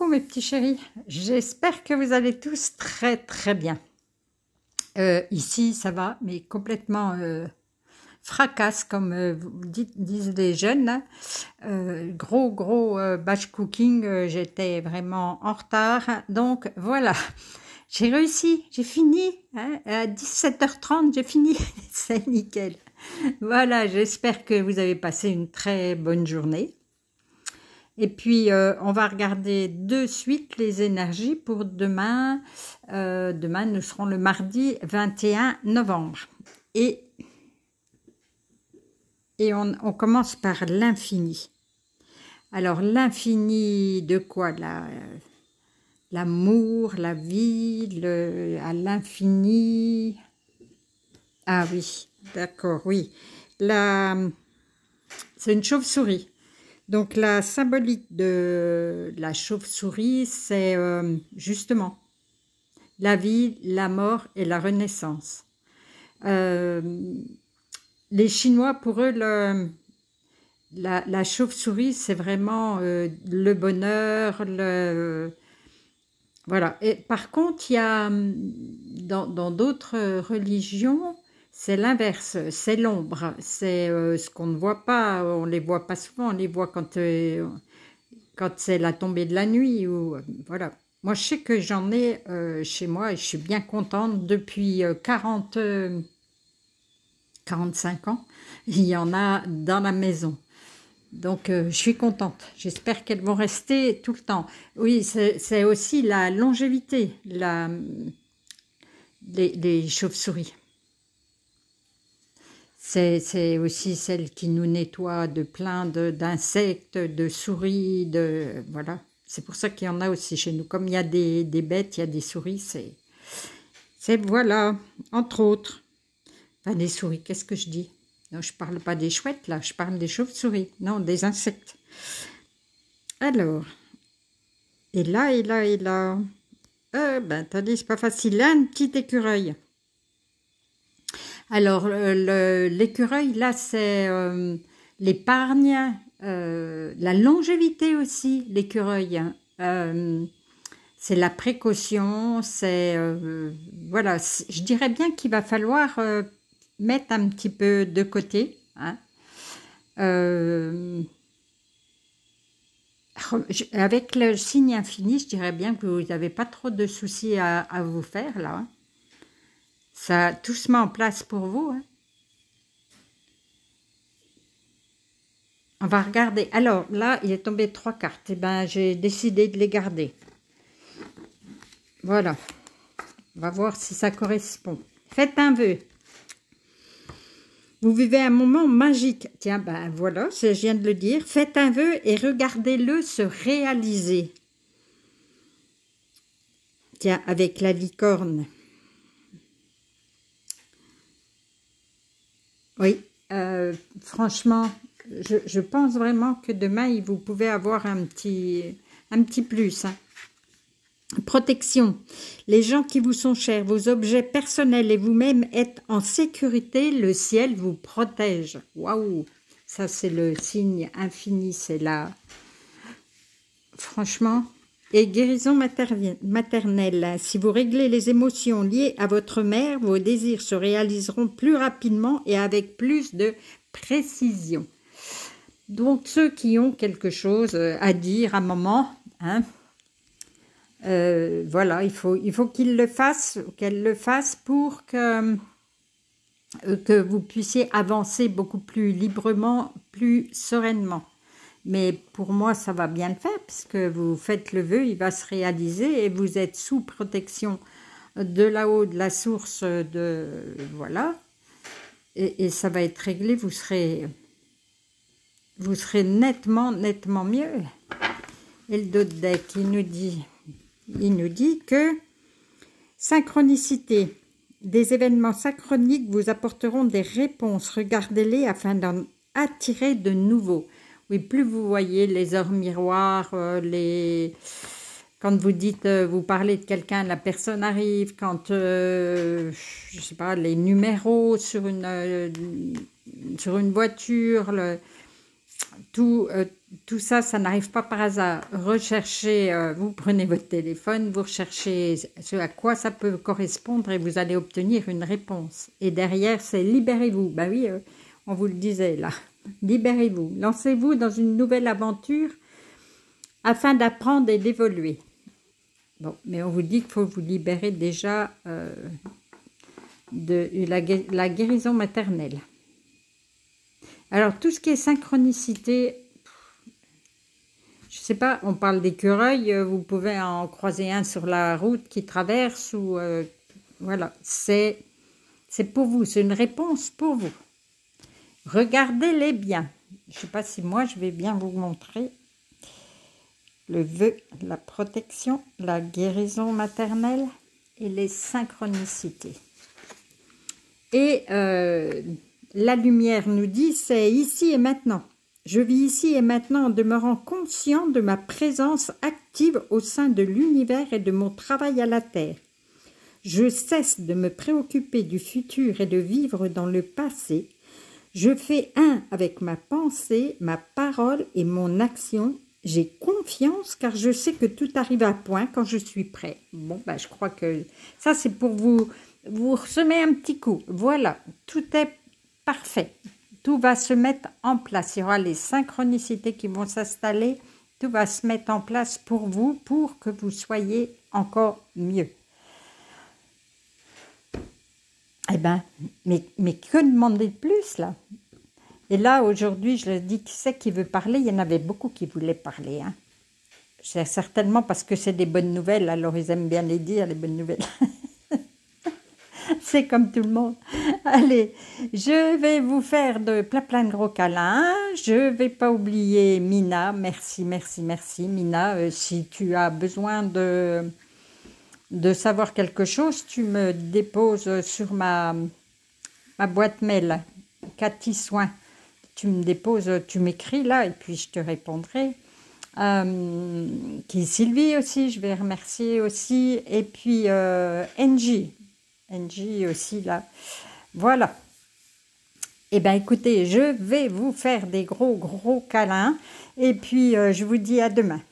Coucou mes petits chéris, j'espère que vous allez tous très très bien. Ici ça va, mais complètement fracasse comme disent les jeunes. Là. Gros batch cooking, j'étais vraiment en retard. Donc voilà, j'ai réussi, j'ai fini. Hein, à 17h30 j'ai fini, c'est nickel. Voilà, j'espère que vous avez passé une très bonne journée. Et puis, on va regarder de suite les énergies pour demain. Demain, nous serons le mardi 21 novembre. Et on commence par l'infini. Alors, l'infini de quoi? L'amour, la vie, à l'infini. Ah oui, d'accord, oui. C'est une chauve-souris. Donc, la symbolique de la chauve-souris, c'est justement la vie, la mort et la renaissance. Les Chinois, pour eux, la chauve-souris, c'est vraiment le bonheur, voilà. Et par contre, il y a dans d'autres religions, c'est l'inverse, c'est l'ombre, c'est ce qu'on ne voit pas, on ne les voit pas souvent, on les voit quand c'est la tombée de la nuit, ou voilà. Moi, je sais que j'en ai chez moi et je suis bien contente depuis 45 ans, il y en a dans la maison. Donc, je suis contente. J'espère qu'elles vont rester tout le temps. Oui, c'est aussi la longévité, les chauves-souris. C'est aussi celle qui nous nettoie de plein d'insectes, de souris, voilà. C'est pour ça qu'il y en a aussi chez nous. Comme il y a des bêtes, il y a des souris, c'est voilà, entre autres. Enfin, des souris, qu'est-ce que je dis? Non, je ne parle pas des chouettes, là, je parle des chauves-souris. Non, des insectes. Alors, et là. Attendez, c'est pas facile. Là, un petit écureuil. Alors, l'écureuil, là, c'est l'épargne, la longévité aussi, l'écureuil. C'est la précaution, c'est... voilà, je dirais bien qu'il va falloir mettre un petit peu de côté. Hein. Avec le signe infini, je dirais bien que vous n'avez pas trop de soucis à vous faire, là. Hein. Ça, tout se met en place pour vous. Hein. On va regarder. Alors, là, il est tombé 3 cartes. Eh bien, j'ai décidé de les garder. Voilà. On va voir si ça correspond. Faites un vœu. Vous vivez un moment magique. Tiens, ben voilà, je viens de le dire. Faites un vœu et regardez-le se réaliser. Tiens, avec la licorne. Oui, franchement, je pense vraiment que demain, vous pouvez avoir un petit plus. Hein. Protection. Les gens qui vous sont chers, vos objets personnels et vous-même êtes en sécurité, le ciel vous protège. Waouh! Ça, c'est le signe infini, c'est là. Franchement. Et guérison maternelle. Si vous réglez les émotions liées à votre mère, vos désirs se réaliseront plus rapidement et avec plus de précision. Donc, ceux qui ont quelque chose à dire à maman, hein, voilà, il faut qu'ils le fassent, qu'elle le fasse pour que vous puissiez avancer beaucoup plus librement, plus sereinement. Mais pour moi, ça va bien le faire, puisque vous faites le vœu, il va se réaliser et vous êtes sous protection de là-haut, de la source, voilà. Et ça va être réglé, vous serez nettement mieux. Et le dos de deck, il nous dit que synchronicité, des événements synchroniques vous apporteront des réponses. Regardez-les afin d'en attirer de nouveaux. Oui, plus vous voyez les heures miroirs, quand vous dites, vous parlez de quelqu'un, la personne arrive, quand, je sais pas, les numéros sur une voiture, tout ça, ça n'arrive pas par hasard. Recherchez, vous prenez votre téléphone, vous recherchez ce à quoi ça peut correspondre et vous allez obtenir une réponse. Et derrière, c'est libérez-vous. Ben oui, on vous le disait là. Libérez-vous. Lancez-vous dans une nouvelle aventure afin d'apprendre et d'évoluer. Bon, mais on vous dit qu'il faut vous libérer déjà de la guérison maternelle. Alors, tout ce qui est synchronicité, je ne sais pas, on parle d'écureuils, vous pouvez en croiser un sur la route qui traverse, ou voilà, c'est pour vous, c'est une réponse pour vous. Regardez-les bien. Je ne sais pas si moi, je vais bien vous montrer le vœu, la protection, la guérison maternelle et les synchronicités. Et la lumière nous dit, c'est ici et maintenant. Je vis ici et maintenant en demeurant conscient de ma présence active au sein de l'univers et de mon travail à la Terre. Je cesse de me préoccuper du futur et de vivre dans le passé. Je fais un avec ma pensée, ma parole et mon action. J'ai confiance car je sais que tout arrive à point quand je suis prêt. Bon, ben, je crois que ça, c'est pour vous semer un petit coup. Voilà, tout est parfait. Tout va se mettre en place. Il y aura les synchronicités qui vont s'installer. Tout va se mettre en place pour vous, pour que vous soyez encore mieux. Eh bien, mais que demander de plus, là? Et là, aujourd'hui, je leur dis, qui c'est qui veut parler? Il y en avait beaucoup qui voulaient parler. Hein. C'est certainement parce que c'est des bonnes nouvelles, alors ils aiment bien les dire, les bonnes nouvelles. C'est comme tout le monde. Allez, je vais vous faire plein de gros câlins. Je ne vais pas oublier Mina. Merci, merci, merci. Mina, si tu as besoin de savoir quelque chose, tu me déposes sur ma boîte mail, Cathy Soin. Tu me déposes, tu m'écris là et puis je te répondrai. Qui Sylvie aussi, je vais remercier aussi. Et puis NJ aussi là. Voilà. Eh bien écoutez, je vais vous faire des gros câlins. Et puis je vous dis à demain.